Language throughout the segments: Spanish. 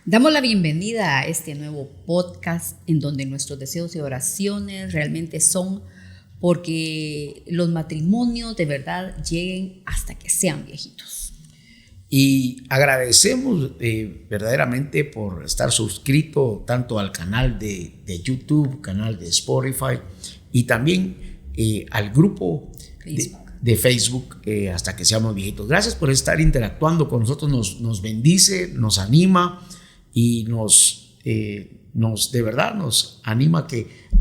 Damos la bienvenida a este nuevo podcast en donde nuestros deseos y oraciones realmente son porque los matrimonios de verdad lleguen hasta que sean viejitos. Y agradecemos verdaderamente por estar suscrito tanto al canal de YouTube, canal de Spotify y también al grupo de Facebook hasta que seamos viejitos. Gracias por estar interactuando con nosotros, nos bendice, nos anima y de verdad nos anima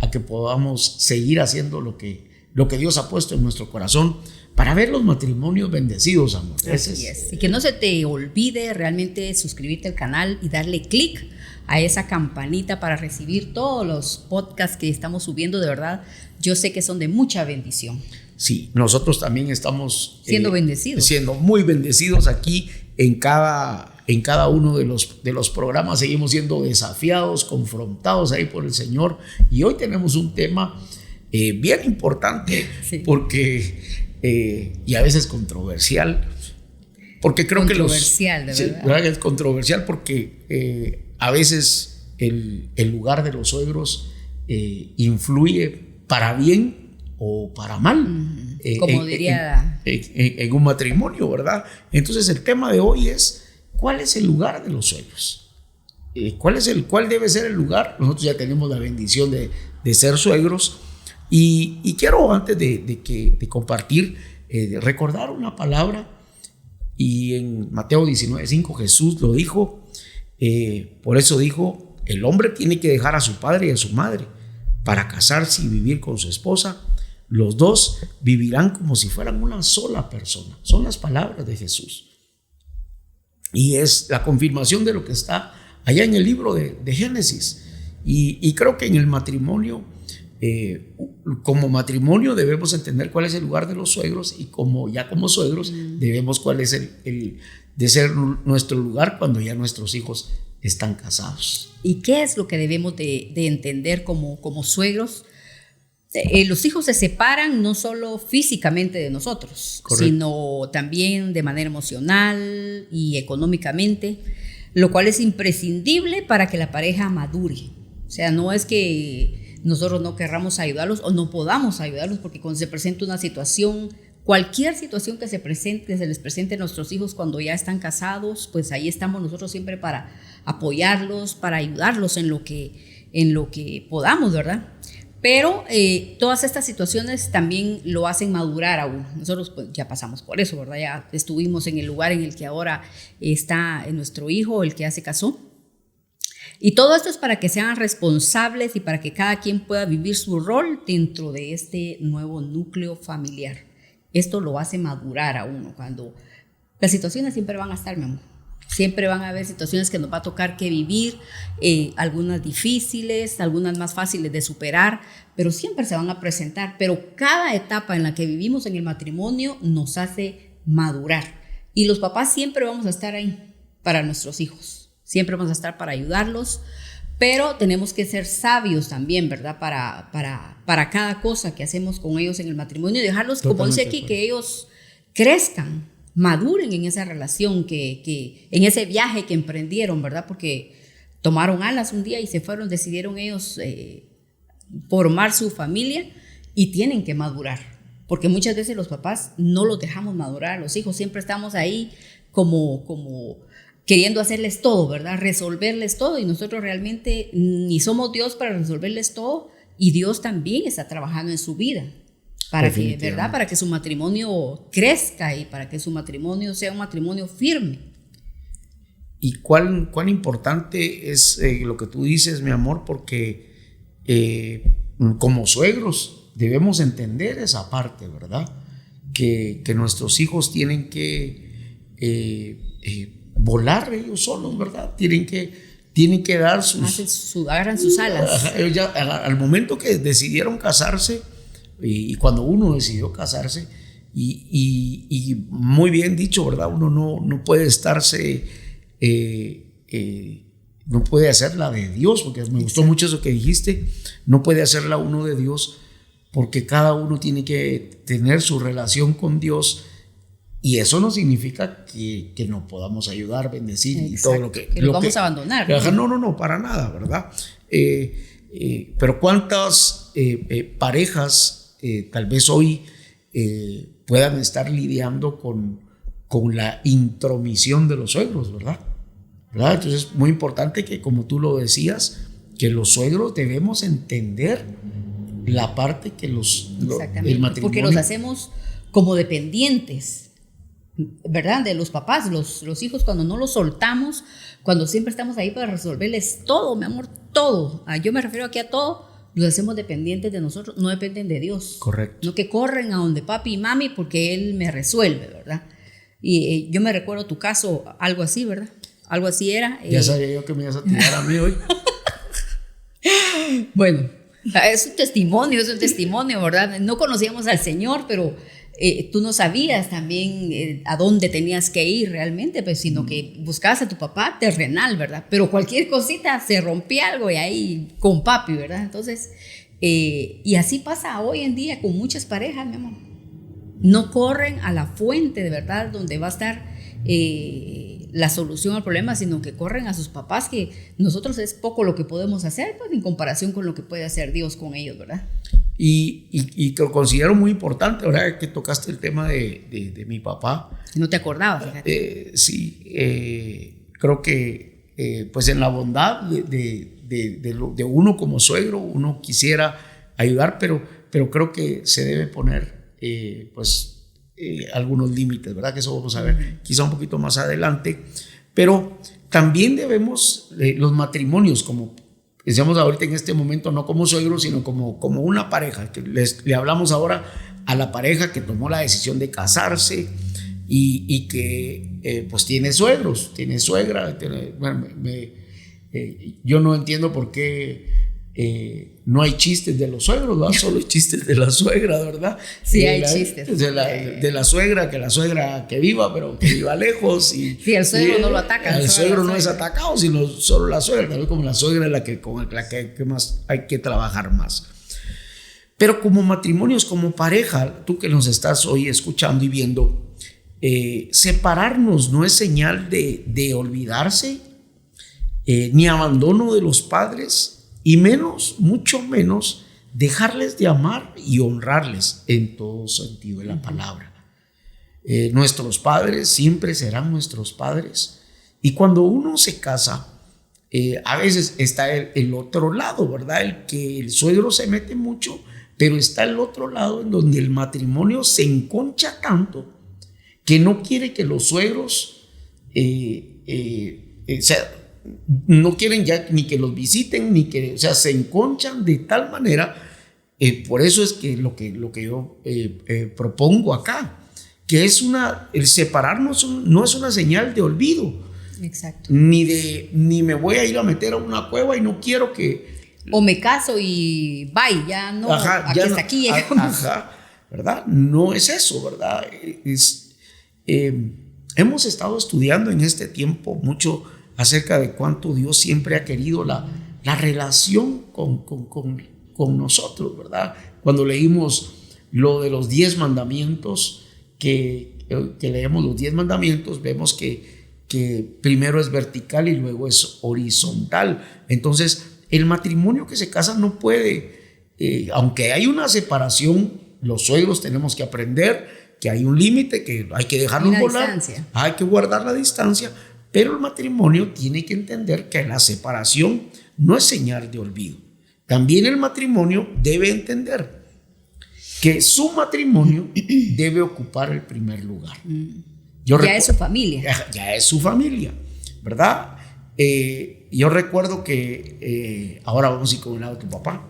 a que podamos seguir haciendo lo que Dios ha puesto en nuestro corazón para ver los matrimonios bendecidos, amor. Así es. Y que no se te olvide realmente suscribirte al canal y darle clic a esa campanita para recibir todos los podcasts que estamos subiendo. De verdad, yo sé que son de mucha bendición. Sí, nosotros también estamos siendo bendecidos. Siendo muy bendecidos aquí en cada uno de los programas. Seguimos siendo desafiados, confrontados ahí por el Señor. Y hoy tenemos un tema bien importante, sí, porque y a veces controversial, porque creo que es controversial porque a veces el lugar de los suegros influye para bien o para mal, como diría en un matrimonio, ¿verdad? Entonces el tema de hoy es: ¿cuál es el lugar de los suegros? ¿Cuál debe ser el lugar? Nosotros ya tenemos la bendición de ser suegros y quiero, antes de compartir, recordar una palabra. Y en Mateo 19:5 Jesús lo dijo, por eso dijo: el hombre tiene que dejar a su padre y a su madre para casarse y vivir con su esposa. Los dos vivirán como si fueran una sola persona. Son las palabras de Jesús. Y es la confirmación de lo que está allá en el libro de Génesis. Y creo que en el matrimonio, como matrimonio, debemos entender cuál es el lugar de los suegros, y como suegros debemos cuál es de ser nuestro lugar cuando ya nuestros hijos están casados. ¿Y qué es lo que debemos de entender como suegros? Los hijos se separan no solo físicamente de nosotros, correcto, sino también de manera emocional y económicamente, lo cual es imprescindible para que la pareja madure. O sea, no es que nosotros no querramos ayudarlos o no podamos ayudarlos, porque cuando se presenta una situación, cualquier situación que se les presente a nuestros hijos cuando ya están casados, pues ahí estamos nosotros siempre para apoyarlos, para ayudarlos en lo que podamos, ¿verdad? Pero todas estas situaciones también lo hacen madurar a uno. Nosotros pues ya pasamos por eso, ¿verdad? Ya estuvimos en el lugar en el que ahora está nuestro hijo, el que ya se casó. Y todo esto es para que sean responsables y para que cada quien pueda vivir su rol dentro de este nuevo núcleo familiar. Esto lo hace madurar a uno, cuando las situaciones siempre van a estar, mi amor. Siempre van a haber situaciones que nos va a tocar que vivir, algunas difíciles, algunas más fáciles de superar, pero siempre se van a presentar. Pero cada etapa en la que vivimos en el matrimonio nos hace madurar. Y los papás siempre vamos a estar ahí para nuestros hijos. Siempre vamos a estar para ayudarlos, pero tenemos que ser sabios también, ¿verdad? Para cada cosa que hacemos con ellos en el matrimonio y dejarlos, como dice aquí, que ellos crezcan, maduren en esa relación, que en ese viaje que emprendieron, ¿verdad? Porque tomaron alas un día y se fueron, decidieron ellos formar su familia y tienen que madurar, porque muchas veces los papás no los dejamos madurar a los hijos, siempre estamos ahí como queriendo hacerles todo, ¿verdad? Resolverles todo, y nosotros realmente ni somos Dios para resolverles todo, y Dios también está trabajando en su vida. Para que, ¿verdad? Para que su matrimonio crezca y para que su matrimonio sea un matrimonio firme. Y cuán importante es lo que tú dices, mi amor, porque como suegros debemos entender esa parte, ¿verdad? Que nuestros hijos tienen que volar ellos solos, ¿verdad? Tienen que dar agarran sus alas. Al momento que decidieron casarse, y cuando uno decidió casarse, y muy bien dicho, ¿verdad? Uno no puede estarse, no puede hacerla de Dios, porque me gustó mucho eso que dijiste, no puede hacerla uno de Dios, porque cada uno tiene que tener su relación con Dios Y eso no significa que no podamos ayudar, bendecir. Exacto. Y todo lo que... Que lo vamos a abandonar. No, para nada, ¿verdad? Pero ¿cuántas parejas tal vez hoy puedan estar lidiando con la intromisión de los suegros, ¿verdad? Entonces es muy importante que, como tú lo decías, que los suegros debemos entender la parte que el matrimonio... Porque los hacemos como dependientes, ¿verdad? De los papás, los hijos, cuando no los soltamos, cuando siempre estamos ahí para resolverles todo, mi amor, todo. Yo me refiero aquí a todo, los hacemos dependientes de nosotros, no dependen de Dios. Correcto. No que corren a donde papi y mami porque Él me resuelve, ¿verdad? Y yo me recuerdo tu caso, algo así, ¿verdad? Algo así era. Ya sabía yo que me ibas a tirar a mí hoy. Bueno, es un testimonio, ¿verdad? No conocíamos al Señor, pero tú no sabías también a dónde tenías que ir realmente, pues, sino que buscabas a tu papá terrenal, ¿verdad? Pero cualquier cosita se rompía algo y ahí con papi, ¿verdad? Entonces, y así pasa hoy en día con muchas parejas, mi amor. No corren a la fuente de verdad donde va a estar la solución al problema, sino que corren a sus papás, que nosotros es poco lo que podemos hacer, pues, en comparación con lo que puede hacer Dios con ellos, ¿verdad? Y que lo considero muy importante, ahora que tocaste el tema de mi papá. No te acordabas, fíjate. Sí, creo que pues en la bondad de uno como suegro, uno quisiera ayudar, pero creo que se debe poner algunos límites, ¿verdad? Que eso vamos a ver quizá un poquito más adelante. Pero también debemos, los matrimonios, como decíamos ahorita en este momento, no como suegros, sino como una pareja, que le hablamos ahora a la pareja que tomó la decisión de casarse y que pues tiene suegros, tiene suegra. Yo no entiendo por qué no hay chistes de los suegros, ¿verdad? Solo hay chistes de la suegra, ¿verdad? Sí, hay chistes. De la suegra, que la suegra que viva, pero que viva lejos. Y el suegro no lo ataca. El suegro no es atacado, sino solo la suegra. Tal vez como la suegra es con la que más hay que trabajar más. Pero como matrimonios, como pareja, tú que nos estás hoy escuchando y viendo, separarnos no es señal de olvidarse, ni abandono de los padres, y mucho menos, dejarles de amar y honrarles en todo sentido de la palabra. Nuestros padres siempre serán nuestros padres. Y cuando uno se casa, a veces está el otro lado, ¿verdad? El suegro se mete mucho, pero está el otro lado en donde el matrimonio se enconcha tanto que no quiere que los suegros no quieren ya ni que los visiten, ni que, se enconchan de tal manera. Por eso es que lo que yo propongo acá, que el separarnos no es una señal de olvido. Exacto. Ni me voy a ir a meter a una cueva y no quiero que... O me caso y bye, ya no, aquí hasta aquí llegamos. ¿Verdad? No es eso, ¿verdad? Hemos estado estudiando en este tiempo mucho acerca de cuánto Dios siempre ha querido la relación con nosotros, ¿verdad? Cuando leímos lo de los 10 mandamientos, que leemos los 10 mandamientos, vemos que primero es vertical y luego es horizontal. Entonces, el matrimonio que se casa no puede, aunque hay una separación, los suegros tenemos que aprender que hay un límite, que hay que dejarlos volar, hay que guardar la distancia. Pero el matrimonio tiene que entender que la separación no es señal de olvido. También el matrimonio debe entender que su matrimonio debe ocupar el primer lugar. Es su familia. Ya es su familia, ¿verdad? Yo recuerdo que, ahora vamos a ir con el lado de tu papá,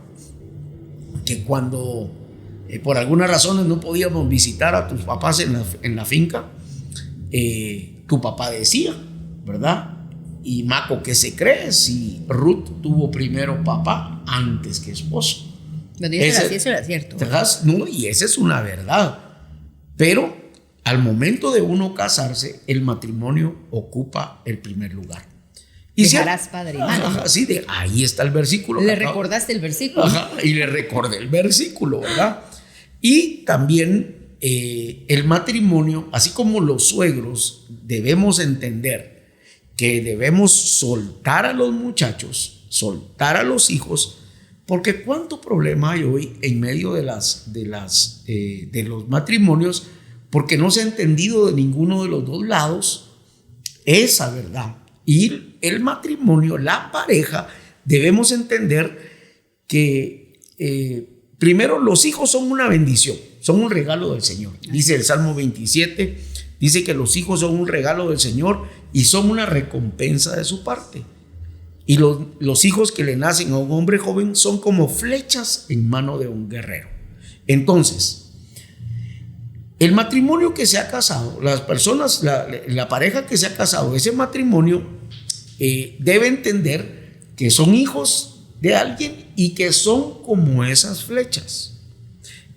que cuando por algunas razones no podíamos visitar a tus papás en la finca, tu papá decía, ¿verdad? Y Maco, ¿qué se cree si Ruth tuvo primero papá antes que esposo? Eso era cierto. No, y esa es una verdad. Pero al momento de uno casarse, el matrimonio ocupa el primer lugar. Y dejarás padre y madre. Sí, ahí está el versículo. Le recordaste el versículo. Y le recordé el versículo, ¿verdad? Y también el matrimonio, así como los suegros, debemos entender que debemos soltar a los muchachos, soltar a los hijos, porque cuánto problema hay hoy en medio de los matrimonios, porque no se ha entendido de ninguno de los dos lados esa verdad. Y el matrimonio, la pareja, debemos entender que primero los hijos son una bendición, son un regalo del Señor. Dice el Salmo 27, dice que los hijos son un regalo del Señor y son una recompensa de su parte. Y los hijos que le nacen a un hombre joven son como flechas en mano de un guerrero. Entonces, el matrimonio que se ha casado, las personas, la pareja que se ha casado, ese matrimonio debe entender que son hijos de alguien y que son como esas flechas.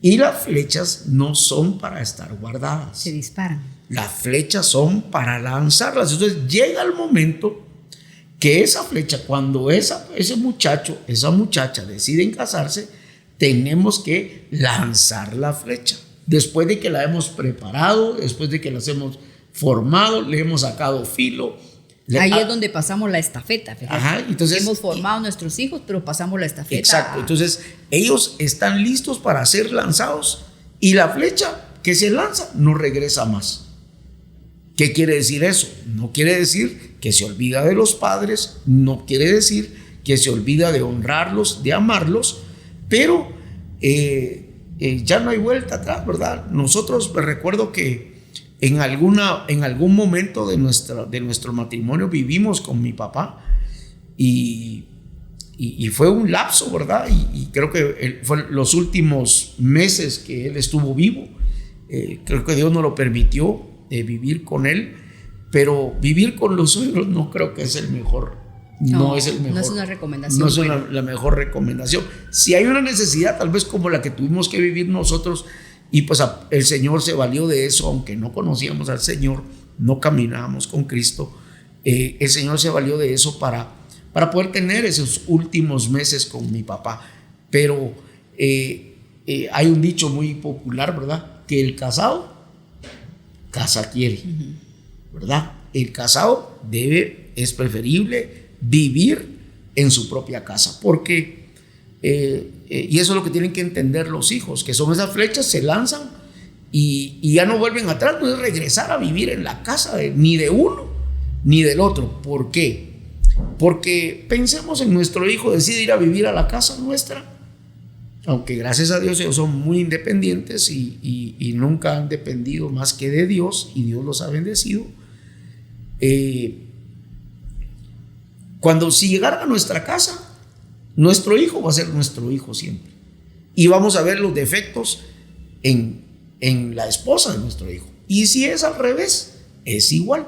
Y las flechas no son para estar guardadas. Se disparan. Las flechas son para lanzarlas. Entonces llega el momento que esa flecha, cuando ese muchacho, esa muchacha deciden casarse, tenemos que lanzar la flecha. Después de que la hemos preparado, después de que las hemos formado, le hemos sacado filo. Ahí es donde pasamos la estafeta. Ajá, entonces, hemos formado nuestros hijos, pero pasamos la estafeta. Exacto, entonces ellos están listos para ser lanzados y la flecha que se lanza no regresa más. ¿Qué quiere decir eso? No quiere decir que se olvida de los padres, no quiere decir que se olvida de honrarlos, de amarlos, pero ya no hay vuelta atrás, ¿verdad? Nosotros, me recuerdo que en algún momento de nuestro matrimonio vivimos con mi papá y fue un lapso, ¿verdad? Y creo que fue los últimos meses que él estuvo vivo. Creo que Dios nos lo permitió vivir con él, pero vivir con los suegros no creo que es el mejor. No es el mejor. No es una recomendación. No es la mejor recomendación. Si hay una necesidad, tal vez como la que tuvimos que vivir nosotros, y pues el Señor se valió de eso, aunque no conocíamos al Señor, no caminábamos con Cristo, el Señor se valió de eso para poder tener esos últimos meses con mi papá. Pero hay un dicho muy popular, ¿verdad? Que el casado casa quiere, ¿verdad? El casado es preferible vivir en su propia casa, porque y eso es lo que tienen que entender los hijos, que son esas flechas, se lanzan y ya no vuelven atrás, no es regresar a vivir en la casa ni de uno ni del otro. ¿Por qué? Porque pensemos en nuestro hijo, decide ir a vivir a la casa nuestra, aunque gracias a Dios ellos son muy independientes y nunca han dependido más que de Dios, y Dios los ha bendecido. Si llegaran a nuestra casa, nuestro hijo va a ser nuestro hijo siempre, y vamos a ver los defectos en la esposa de nuestro hijo, y si es al revés, es igual.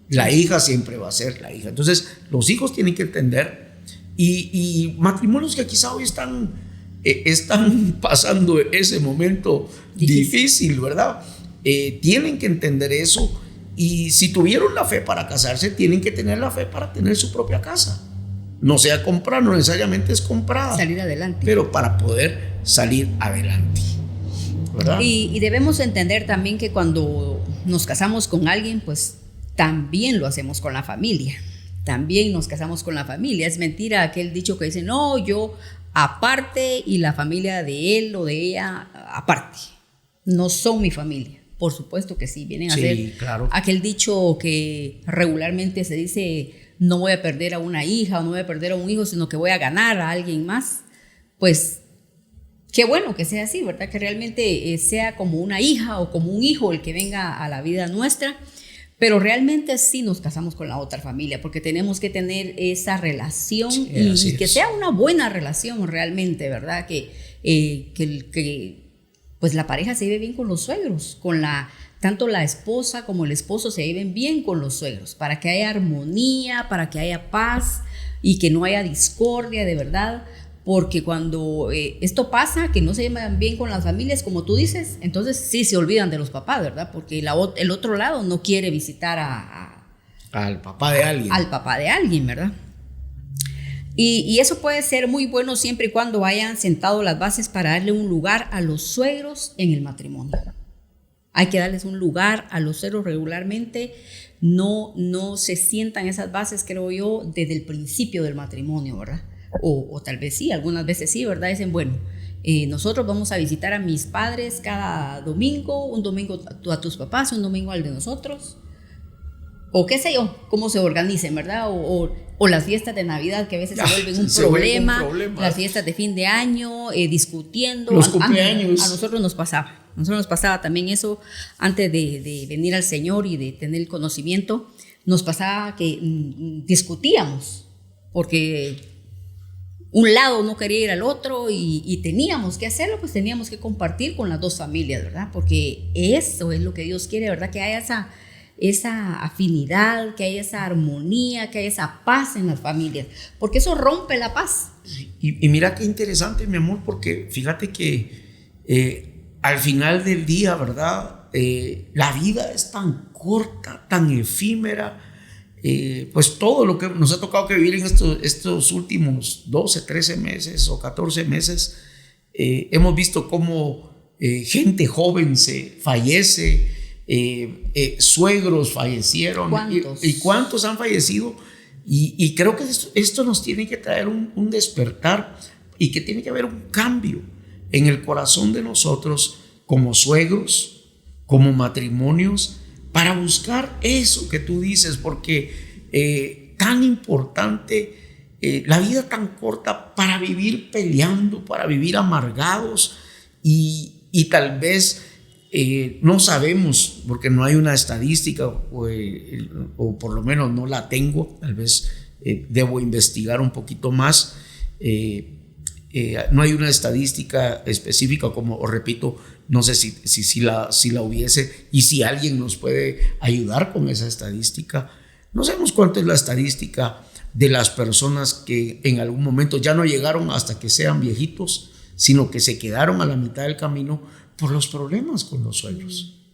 La hija siempre va a ser la hija. Entonces los hijos tienen que entender, y matrimonios que quizá hoy están pasando ese momento difícil, ¿verdad? Tienen que entender eso, y si tuvieron la fe para casarse, tienen que tener la fe para tener su propia casa. No sea comprar, no necesariamente es comprada. Salir adelante. Pero para poder salir adelante, ¿verdad? Y debemos entender también que cuando nos casamos con alguien, pues también lo hacemos con la familia. También nos casamos con la familia. Es mentira aquel dicho que dice, no, yo aparte y la familia de él o de ella aparte. No son mi familia. Por supuesto que sí, vienen a ser claro. Aquel dicho que regularmente se dice, no voy a perder a una hija o no voy a perder a un hijo, sino que voy a ganar a alguien más. Pues qué bueno que sea así, ¿verdad? Que realmente sea como una hija o como un hijo el que venga a la vida nuestra. Pero realmente sí nos casamos con la otra familia, porque tenemos que tener esa relación, y que sea una buena relación realmente, ¿verdad? Que pues la pareja se lleve bien con los suegros, tanto la esposa como el esposo se lleven bien con los suegros, para que haya armonía, para que haya paz y que no haya discordia, de verdad. Porque cuando esto pasa, que no se llevan bien con las familias, como tú dices, entonces sí se olvidan de los papás, ¿verdad? Porque el otro lado no quiere visitar al papá de alguien. Al papá de alguien, ¿verdad? Y eso puede ser muy bueno siempre y cuando hayan sentado las bases para darle un lugar a los suegros en el matrimonio. Hay que darles un lugar a los suegros regularmente. No se sientan esas bases, creo yo, desde el principio del matrimonio, ¿verdad? O tal vez sí, algunas veces sí, ¿verdad? Dicen, bueno, nosotros vamos a visitar a mis padres cada domingo, un domingo a tus papás, un domingo al de nosotros, o qué sé yo, cómo se organicen, ¿verdad? O las fiestas de Navidad, que a veces se vuelven un problema, las fiestas de fin de año, discutiendo. Los cumpleaños. A nosotros nos pasaba también eso, antes de venir al Señor y de tener el conocimiento, nos pasaba que discutíamos, porque un lado no quería ir al otro y teníamos que hacerlo, pues teníamos que compartir con las dos familias, ¿verdad? Porque eso es lo que Dios quiere, ¿verdad? Que haya esa afinidad, que haya esa armonía, que haya esa paz en las familias, porque eso rompe la paz. Y mira qué interesante, mi amor, porque fíjate que al final del día, ¿verdad? La vida es tan corta, tan efímera. Pues todo lo que nos ha tocado que vivir en estos últimos 12, 13 meses o 14 meses, hemos visto cómo gente joven se fallece, suegros fallecieron. ¿Cuántos? ¿Y cuántos han fallecido? Y creo que esto nos tiene que traer un despertar, y que tiene que haber un cambio en el corazón de nosotros como suegros, como matrimonios, para buscar eso que tú dices, porque tan importante, la vida tan corta para vivir peleando, para vivir amargados, y tal vez no sabemos, porque no hay una estadística, o por lo menos no la tengo, tal vez debo investigar un poquito más. No hay una estadística específica, como os repito, no sé si la hubiese, y si alguien nos puede ayudar con esa estadística. No sabemos cuánto es la estadística de las personas que en algún momento ya no llegaron hasta que sean viejitos, sino que se quedaron a la mitad del camino por los problemas con los suegros,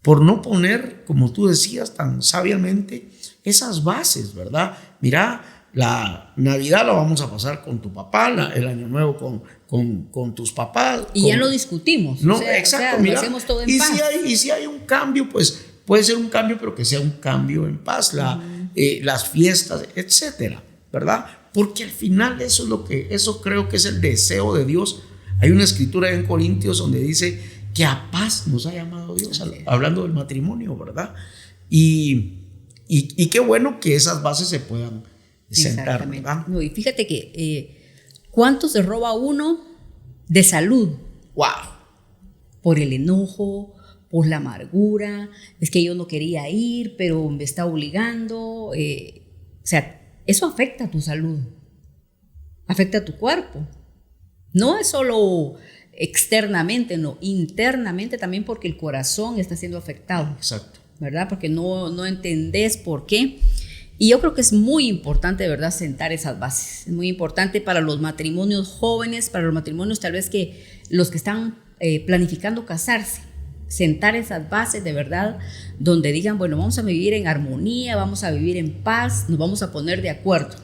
por no poner, como tú decías tan sabiamente, esas bases, ¿verdad? Mira, la Navidad la vamos a pasar con tu papá, el Año Nuevo con tus papás. Y ya lo discutimos. No, exacto, mira, lo hacemos todo en paz. Si hay un cambio, pues puede ser un cambio, pero que sea un cambio en paz, las fiestas, etcétera, ¿verdad? Porque al final eso creo que es el deseo de Dios. Hay una escritura en Corintios donde dice que a paz nos ha llamado Dios, hablando del matrimonio, ¿verdad? Y qué bueno que esas bases se puedan sentar, ¿verdad? No, y fíjate que ¿cuánto se roba uno de salud? ¡Wow! Por el enojo, por la amargura, es que yo no quería ir, pero me está obligando. O sea, eso afecta a tu salud, afecta a tu cuerpo. No es solo externamente, no, internamente también, porque el corazón está siendo afectado. Exacto. ¿Verdad? Porque no entendés por qué. Y yo creo que es muy importante, de verdad, sentar esas bases. Es muy importante para los matrimonios jóvenes, para los matrimonios tal vez que los que están planificando casarse, sentar esas bases de verdad, donde digan, bueno, vamos a vivir en armonía, vamos a vivir en paz, nos vamos a poner de acuerdo.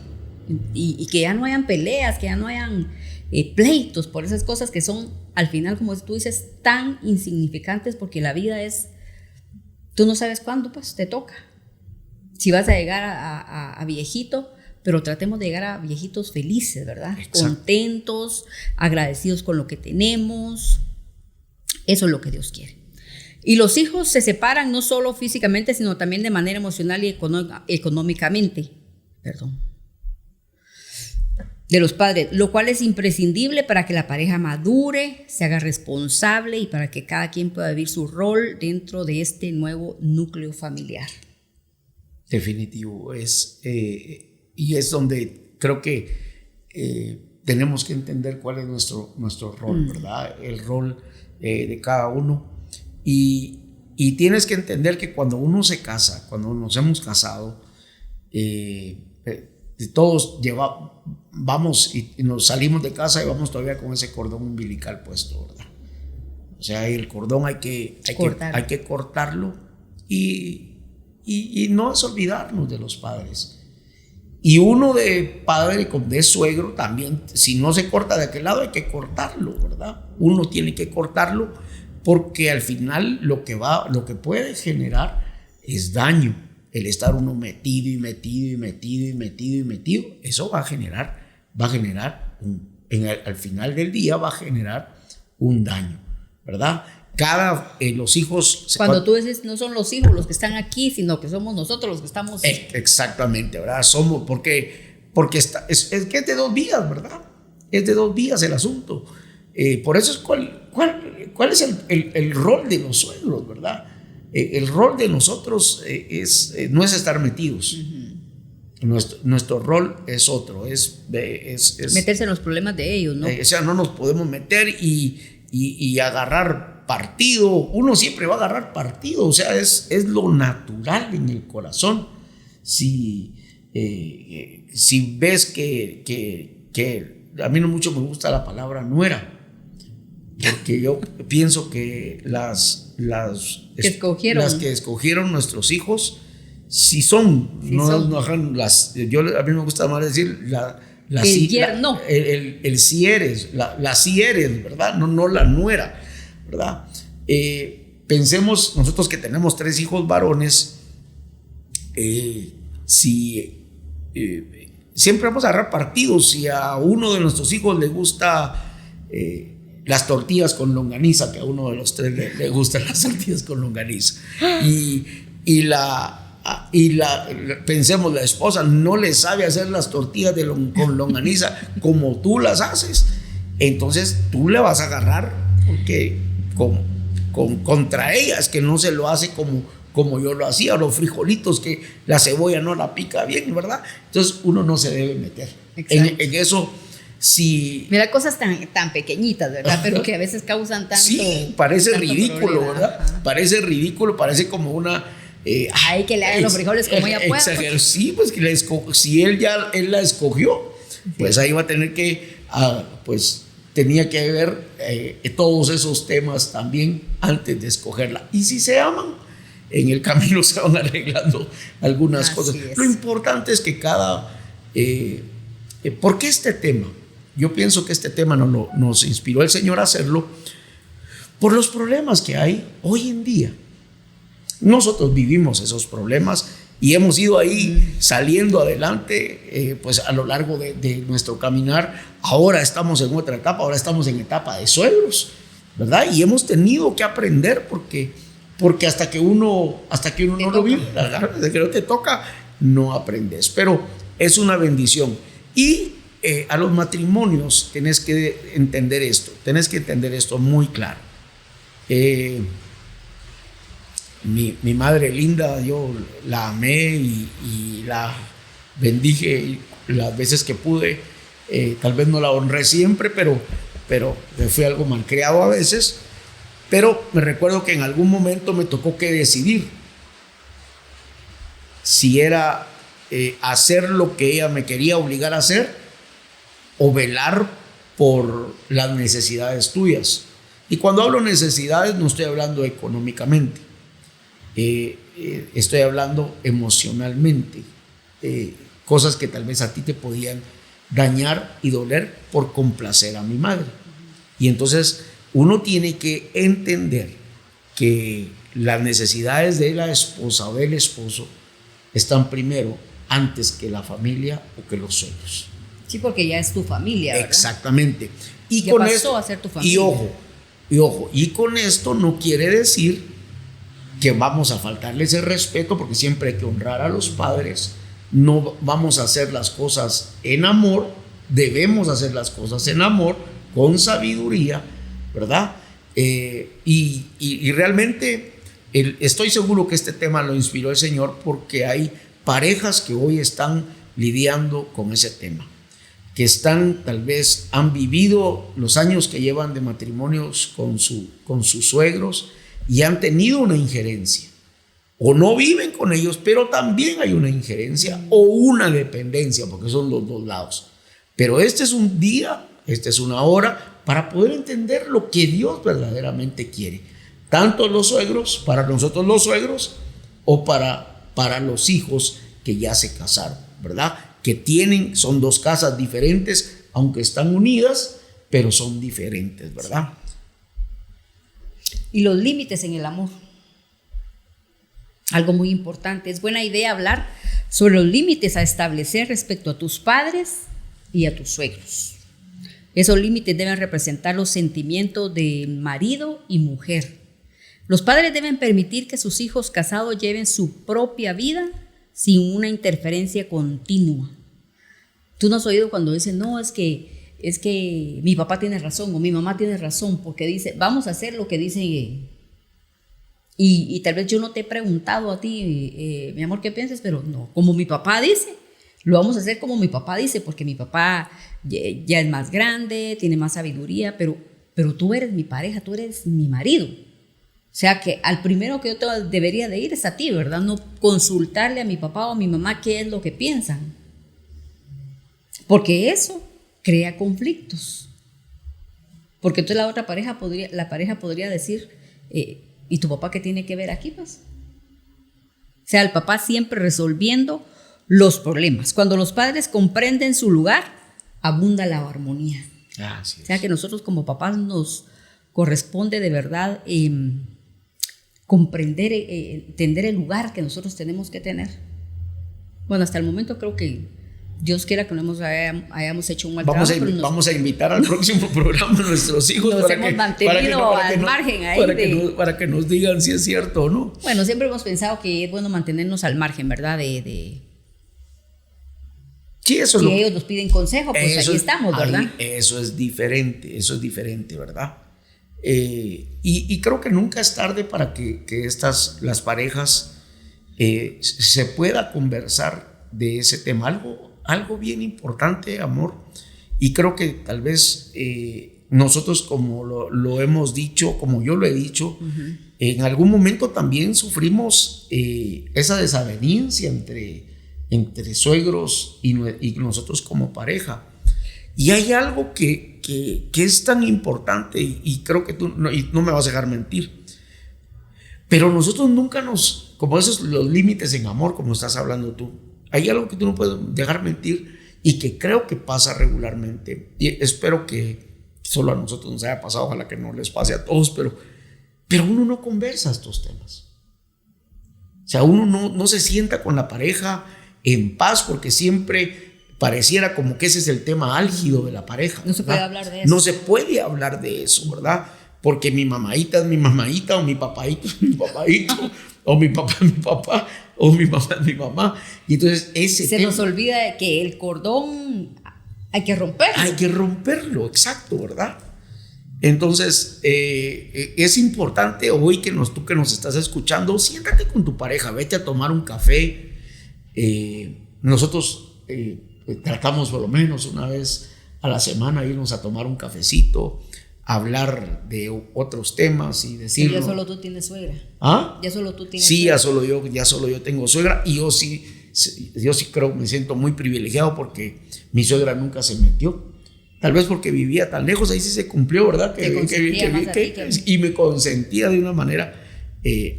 Y que ya no hayan peleas, que ya no hayan pleitos por esas cosas que son, al final, como tú dices, tan insignificantes, porque la vida es, tú no sabes cuándo, pues te toca. Si vas a llegar a viejito, pero tratemos de llegar a viejitos felices, ¿verdad? Exacto. Contentos, agradecidos con lo que tenemos. Eso es lo que Dios quiere. Y los hijos se separan no solo físicamente, sino también de manera emocional y económicamente. De los padres, lo cual es imprescindible para que la pareja madure, se haga responsable y para que cada quien pueda vivir su rol dentro de este nuevo núcleo familiar. Definitivo, y es donde creo que tenemos que entender cuál es nuestro rol, ¿verdad? El rol de cada uno. Y tienes que entender que cuando uno se casa, cuando nos hemos casado, todos vamos y nos salimos de casa y vamos todavía con ese cordón umbilical puesto, ¿verdad? O sea, el cordón hay que cortarlo, y no es olvidarnos de los padres. Y uno de padre, de suegro también, si no se corta de aquel lado, hay que cortarlo, ¿verdad? Uno tiene que cortarlo, porque al final lo que puede generar es daño. El estar uno metido y metido y metido y metido y metido, eso va a generar al final del día va a generar un daño, ¿verdad? Los hijos... Cuando tú dices, no son los hijos los que están aquí, sino que somos nosotros los que estamos... Exactamente, ¿verdad? Porque es que es de 2 vías, ¿verdad? Es de 2 vías el asunto. Por eso es cuál es el rol de los suegros, ¿verdad? El rol de nosotros no es estar metidos. Nuestro rol es otro, es meterse en los problemas de ellos, ¿no? O sea, no nos podemos meter y agarrar partido. Uno siempre va a agarrar partido, o sea, es lo natural en el corazón. Si ves que a mí no mucho me gusta la palabra nuera, porque yo pienso que las que escogieron nuestros hijos, si son, a mí me gusta más decir el si eres, la si eres, ¿verdad? No la nuera, ¿verdad? Pensemos nosotros que tenemos 3 hijos varones, siempre vamos a agarrar partidos. Si a uno de nuestros hijos le gusta las tortillas con longaniza, que a uno de los 3 le gustan las tortillas con longaniza, pensemos, la esposa no le sabe hacer las tortillas con longaniza como tú las haces, entonces tú le vas a agarrar porque contra ella es que no se lo hace como yo lo hacía, los frijolitos que la cebolla no la pica bien, ¿verdad? Entonces uno no se debe meter en eso. Sí. Mira, cosas tan pequeñitas, ¿verdad? Pero que a veces causan tanto. Sí, parece ridículo, problema, ¿verdad? Ajá. Parece ridículo, parece como una. Ay, que le hagan los frijoles como ella pueda. Sí, pues que si él la escogió, pues ahí va a tener que, pues tenía que ver todos esos temas también antes de escogerla. Y si se aman, en el camino se van arreglando algunas cosas. Lo importante es que ¿por qué este tema? Yo pienso que este tema nos inspiró el Señor a hacerlo por los problemas que hay hoy en día. Nosotros vivimos esos problemas y hemos ido ahí saliendo adelante, pues a lo largo de nuestro caminar. Ahora estamos en otra etapa, ahora estamos en etapa de suegros, ¿verdad? Y hemos tenido que aprender porque hasta que uno no lo vive, hasta que no te toca, no aprendes. Pero es una bendición. Y a los matrimonios tenés que entender esto muy claro. Mi madre linda, yo la amé y la bendije las veces que pude. Tal vez no la honré siempre, pero fui algo malcriado a veces. Pero me recuerdo que en algún momento me tocó que decidir si era hacer lo que ella me quería obligar a hacer o velar por las necesidades tuyas. Y cuando hablo necesidades no estoy hablando económicamente, estoy hablando emocionalmente, cosas que tal vez a ti te podían dañar y doler por complacer a mi madre. Y entonces uno tiene que entender que las necesidades de la esposa o del esposo están primero antes que la familia o que los suegros. Sí, porque ya es tu familia, ¿verdad? Exactamente. Y ya pasó a ser tu familia. Y ojo, y con esto no quiere decir que vamos a faltarles el respeto, porque siempre hay que honrar a los padres. No vamos a hacer las cosas en amor, debemos hacer las cosas en amor, con sabiduría, ¿verdad? Y realmente estoy seguro que este tema lo inspiró el Señor, porque hay parejas que hoy están lidiando con ese tema, que tal vez han vivido los años que llevan de matrimonios con sus suegros y han tenido una injerencia, o no viven con ellos, pero también hay una injerencia o una dependencia, porque son los 2 lados. Pero este es un día, esta es una hora para poder entender lo que Dios verdaderamente quiere, tanto los suegros, para nosotros los suegros, o para los hijos que ya se casaron, ¿verdad? Son 2 casas diferentes, aunque están unidas, pero son diferentes, ¿verdad? y los límites en el amor. Algo muy importante, es buena idea hablar sobre los límites a establecer respecto a tus padres y a tus suegros. Esos límites deben representar los sentimientos de marido y mujer. Los padres deben permitir que sus hijos casados lleven su propia vida sin una interferencia continua. Tú no has oído cuando dicen, no, es que mi papá tiene razón o mi mamá tiene razón, porque dice, vamos a hacer lo que dicen. Y tal vez yo no te he preguntado a ti, mi amor, ¿qué piensas? Pero no, como mi papá dice, lo vamos a hacer como mi papá dice, porque mi papá ya es más grande, tiene más sabiduría, pero tú eres mi pareja, tú eres mi marido. O sea que al primero que yo debería de ir es a ti, ¿verdad? No consultarle a mi papá o a mi mamá qué es lo que piensan. Porque eso crea conflictos. Porque entonces la pareja podría decir, ¿y tu papá qué tiene que ver aquí, pues? O sea, el papá siempre resolviendo los problemas. Cuando los padres comprenden su lugar, abunda la armonía. Así es. O sea, que nosotros como papás nos corresponde de verdad comprender, entender el lugar que nosotros tenemos que tener. Bueno, hasta el momento creo que Dios quiera que no hayamos hecho un mal trabajo. Vamos a invitar al próximo programa a nuestros hijos nos hemos mantenido al margen ahí para que nos digan si es cierto o no. Bueno, siempre hemos pensado que es bueno mantenernos al margen, ¿verdad? Sí, eso si ellos nos piden consejo, pues ahí estamos, ¿verdad? Eso es diferente, ¿verdad? Y creo que nunca es tarde para que las parejas se pueda conversar de ese tema, algo bien importante, amor, y creo que tal vez nosotros, como lo hemos dicho, como yo lo he dicho, en algún momento también sufrimos esa desaveniencia entre suegros y nosotros como pareja. Y hay algo que es tan importante, y creo que tú no me vas a dejar mentir, pero nosotros nunca como esos los límites en amor, como estás hablando tú, hay algo que tú no puedes dejar mentir y que creo que pasa regularmente, y espero que solo a nosotros nos haya pasado, ojalá que no les pase a todos, pero uno no conversa estos temas. O sea, uno no se sienta con la pareja en paz, porque siempre pareciera como que ese es el tema álgido de la pareja. No se puede hablar de eso. No se puede hablar de eso, ¿verdad? Porque mi mamaita es mi mamaita, o mi papaito es mi papaito, o mi papá es mi papá, o mi mamá es mi mamá. Y entonces se nos olvida que el cordón hay que romperlo. Hay que romperlo, exacto, ¿verdad? Entonces, es importante hoy tú que nos estás escuchando, siéntate con tu pareja, vete a tomar un café. Nosotros tratamos por lo menos una vez a la semana irnos a tomar un cafecito, hablar de otros temas y decir. Ya solo tú tienes suegra. ¿Ah? Ya solo tú tienes sí, suegra. ya solo yo tengo suegra, y yo sí creo que me siento muy privilegiado porque mi suegra nunca se metió. Tal vez porque vivía tan lejos, ahí sí se cumplió, ¿verdad? Y me consentía de una manera.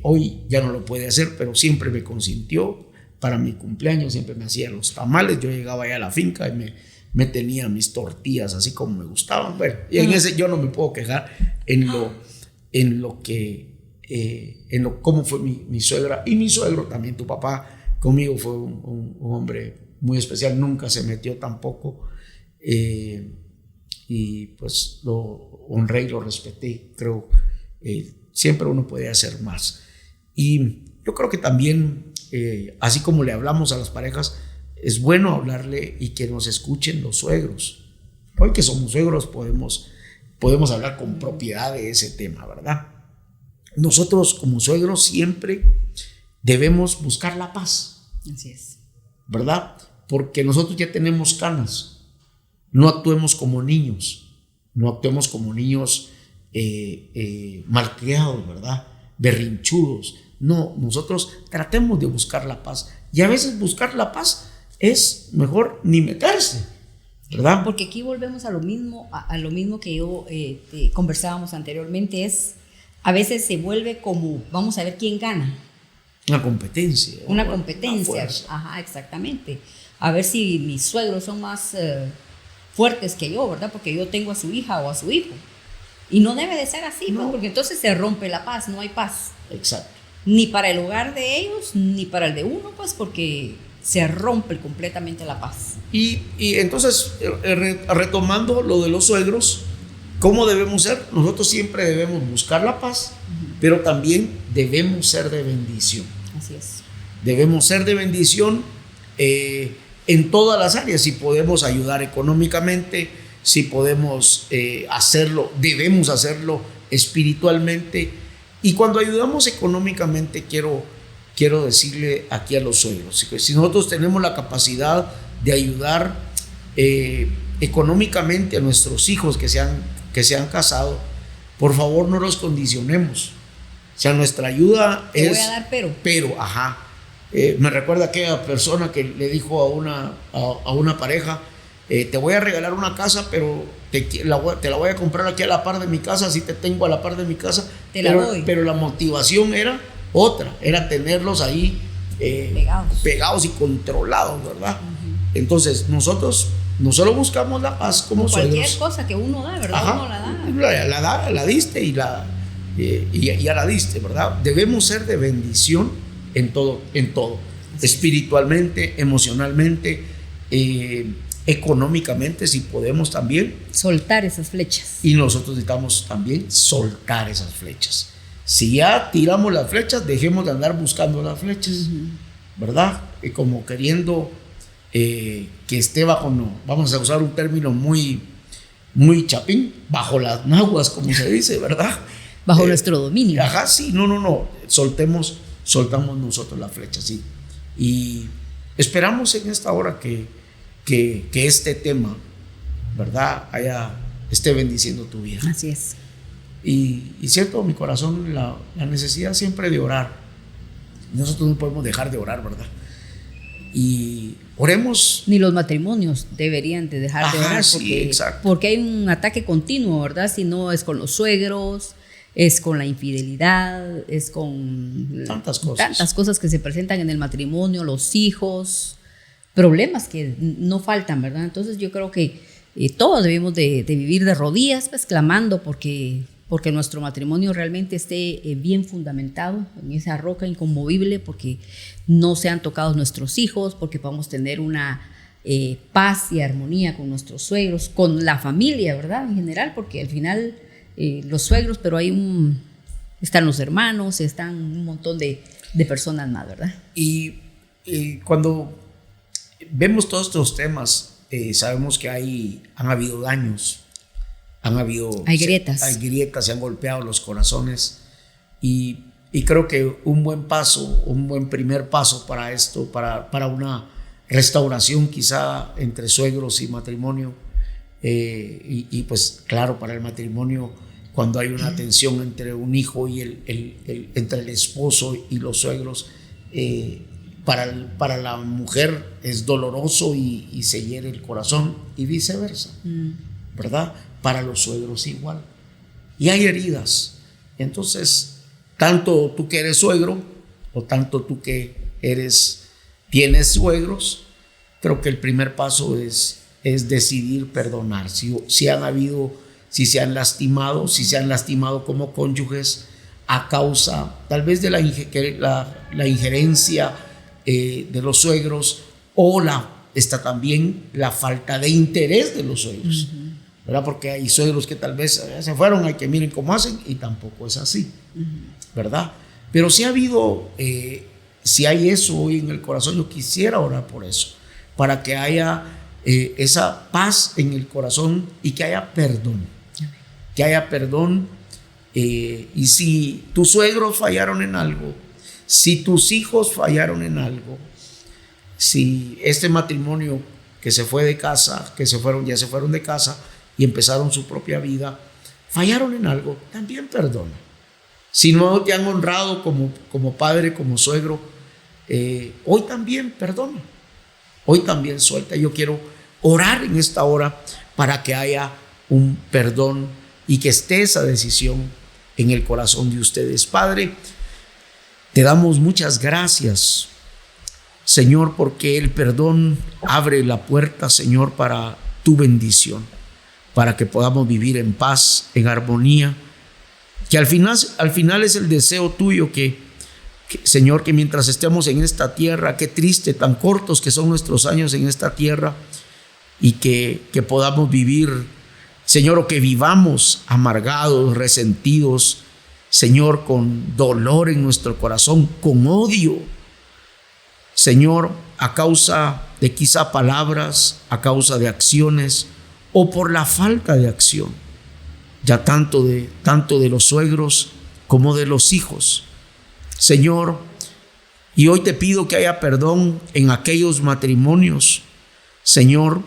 Hoy ya no lo puede hacer, pero siempre me consintió. Para mi cumpleaños siempre me hacía los tamales. Yo llegaba allá a la finca y me tenía mis tortillas así como me gustaban. Bueno, y en ese yo no me puedo quejar cómo fue mi suegra y mi suegro también. Tu papá conmigo fue un hombre muy especial, nunca se metió tampoco. Y pues lo honré y lo respeté. Creo siempre uno puede hacer más. Y yo creo que también, así como le hablamos a las parejas, es bueno hablarle y que nos escuchen los suegros. Hoy que somos suegros podemos hablar con propiedad de ese tema, ¿verdad? Nosotros como suegros siempre debemos buscar la paz. Así es. ¿Verdad? Porque nosotros ya tenemos canas. No actuemos como niños. No actuemos como niños malcriados, ¿verdad? Berrinchudos. No, nosotros tratemos de buscar la paz. Y a veces buscar la paz es mejor ni meterse, ¿verdad? Porque aquí volvemos a lo mismo que yo conversábamos anteriormente. A veces se vuelve como, vamos a ver quién gana. Una competencia. Una competencia. Ajá, exactamente. A ver si mis suegros son más fuertes que yo, ¿verdad? Porque yo tengo a su hija o a su hijo. Y no debe de ser así, pues, porque entonces se rompe la paz, no hay paz. Exacto. Ni para el hogar de ellos, ni para el de uno, pues porque se rompe completamente la paz. Y entonces, retomando lo de los suegros, ¿cómo debemos ser? Nosotros siempre debemos buscar la paz, pero también debemos ser de bendición. Así es. Debemos ser de bendición en todas las áreas. Si podemos ayudar económicamente, si podemos hacerlo, debemos hacerlo espiritualmente. Y cuando ayudamos económicamente, quiero decirle aquí a los suegros, si nosotros tenemos la capacidad de ayudar económicamente a nuestros hijos que se han casado, por favor no los condicionemos. O sea, nuestra ayuda Te voy a dar pero. Me recuerda aquella persona que le dijo a una pareja, te voy a regalar una casa, pero te la voy a comprar aquí a la par de mi casa, así te tengo a la par de mi casa. Pero la motivación era otra, era tenerlos ahí pegados y controlados, ¿verdad? Entonces nosotros no solo buscamos la paz como cualquier suegros. cosa que uno da, ¿verdad? Uno la da. La diste y ya la diste, ¿verdad? Debemos ser de bendición en todo, espiritualmente, emocionalmente, económicamente, si podemos también. Soltar esas flechas. Y nosotros necesitamos también soltar esas flechas. Si ya tiramos las flechas, dejemos de andar buscando las flechas, ¿verdad? Como queriendo que esté bajo, no, vamos a usar un término muy chapín, bajo las naguas, como se dice, ¿verdad? Bajo nuestro dominio. Ajá, sí, no. Soltamos nosotros la flecha, sí. Y esperamos en esta hora que este tema, ¿verdad?, esté bendiciendo tu vida. Así es. Y siento en mi corazón la necesidad siempre de orar. Nosotros no podemos dejar de orar, ¿verdad? Y oremos. Ni los matrimonios deberían de dejar de orar, porque hay un ataque continuo, ¿verdad? Si no es con los suegros, es con la infidelidad, es con tantas cosas que se presentan en el matrimonio, los hijos, problemas que no faltan, ¿verdad? Entonces yo creo que todos debemos de vivir de rodillas, pues clamando porque nuestro matrimonio realmente esté bien fundamentado en esa roca inconmovible, porque no sean tocados nuestros hijos, porque podamos tener una paz y armonía con nuestros suegros, con la familia, ¿verdad? En general, porque al final los suegros, pero están los hermanos, están un montón de personas más, ¿verdad? Y cuando vemos todos estos temas, sabemos que han habido daños. Hay grietas, se han golpeado los corazones y creo que un buen primer paso para esto, para una restauración quizá entre suegros y matrimonio, y pues claro, para el matrimonio, cuando hay una tensión entre un hijo y entre el esposo y los suegros, para la mujer es doloroso y se hiere el corazón, y viceversa, ¿verdad? Para los suegros igual. Y hay heridas. Entonces, tanto tú que eres suegro o tanto tú que tienes suegros, creo que el primer paso es decidir perdonar. Si se han lastimado como cónyuges a causa tal vez de la injerencia de los suegros, o está también la falta de interés de los suegros. ¿Verdad? Porque hay suegros que tal vez se fueron, hay que miren cómo hacen, y tampoco es así, ¿verdad? Pero si hay eso hoy en el corazón, yo quisiera orar por eso, para que haya esa paz en el corazón y que haya perdón. Y si tus suegros fallaron en algo, si tus hijos fallaron en algo, si este matrimonio que se fue de casa, ya se fueron de casa y empezaron su propia vida, fallaron en algo, también perdona. Si no te han honrado como padre, como suegro, hoy también perdona, hoy también suelta. Yo quiero orar en esta hora para que haya un perdón y que esté esa decisión en el corazón de ustedes. Padre, te damos muchas gracias, Señor, porque el perdón abre la puerta, Señor, para tu bendición. para que podamos vivir en paz, en armonía, que al final es el deseo tuyo que, Señor, que mientras estemos en esta tierra, qué triste, tan cortos que son nuestros años en esta tierra, y que podamos vivir, Señor, o que vivamos amargados, resentidos, Señor, con dolor en nuestro corazón, con odio, Señor, a causa de quizá palabras, a causa de acciones o por la falta de acción, ya tanto de los suegros como de los hijos. Señor, y hoy te pido que haya perdón en aquellos matrimonios, Señor,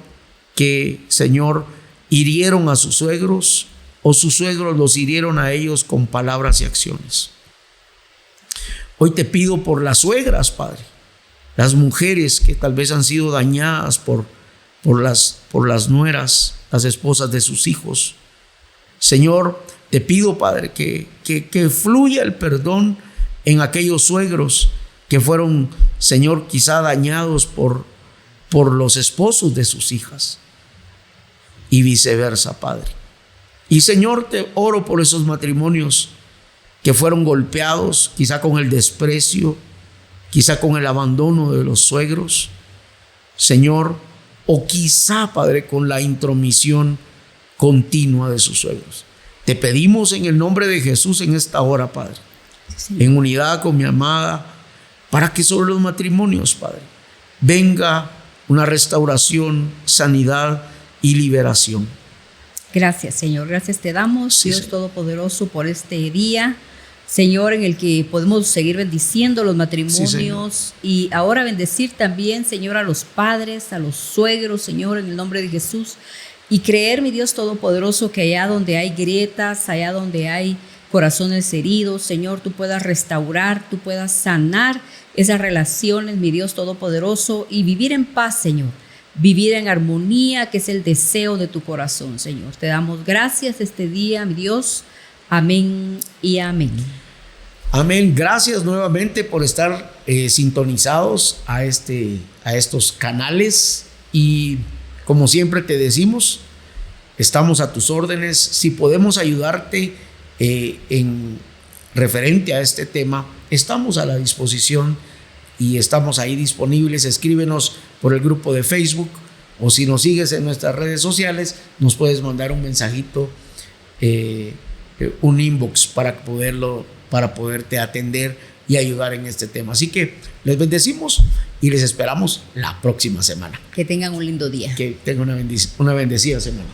que, Señor, hirieron a sus suegros o sus suegros los hirieron a ellos con palabras y acciones. Hoy te pido por las suegras, Padre, las mujeres que tal vez han sido dañadas por las nueras, las esposas de sus hijos. Señor, te pido, Padre, que fluya el perdón en aquellos suegros que fueron, Señor, quizá dañados por los esposos de sus hijas y viceversa, Padre. Y, Señor, te oro por esos matrimonios que fueron golpeados, quizá con el desprecio, quizá con el abandono de los suegros, Señor, o quizá, Padre, con la intromisión continua de sus suegros. Te pedimos en el nombre de Jesús en esta hora, Padre, sí, en unidad con mi amada, para que sobre los matrimonios, Padre, venga una restauración, sanidad y liberación. Gracias, Señor. Gracias te damos, sí, Dios Señor Todopoderoso, por este día, Señor, en el que podemos seguir bendiciendo los matrimonios, sí, y ahora bendecir también, Señor, a los padres, a los suegros, Señor, en el nombre de Jesús, y creer, mi Dios Todopoderoso, que allá donde hay grietas, allá donde hay corazones heridos, Señor, tú puedas restaurar, tú puedas sanar esas relaciones, mi Dios Todopoderoso, y vivir en paz, Señor, vivir en armonía, que es el deseo de tu corazón, Señor. Te damos gracias este día, mi Dios. Amén y amén. Amén. Gracias nuevamente por estar sintonizados a estos canales, y como siempre te decimos, estamos a tus órdenes. Si podemos ayudarte en referente a este tema, estamos a la disposición y estamos ahí disponibles. Escríbenos por el grupo de Facebook, o si nos sigues en nuestras redes sociales, nos puedes mandar un mensajito, un inbox para poderte atender y ayudar en este tema. Así que les bendecimos y les esperamos la próxima semana. Que tengan un lindo día. Que tengan una bendecida semana.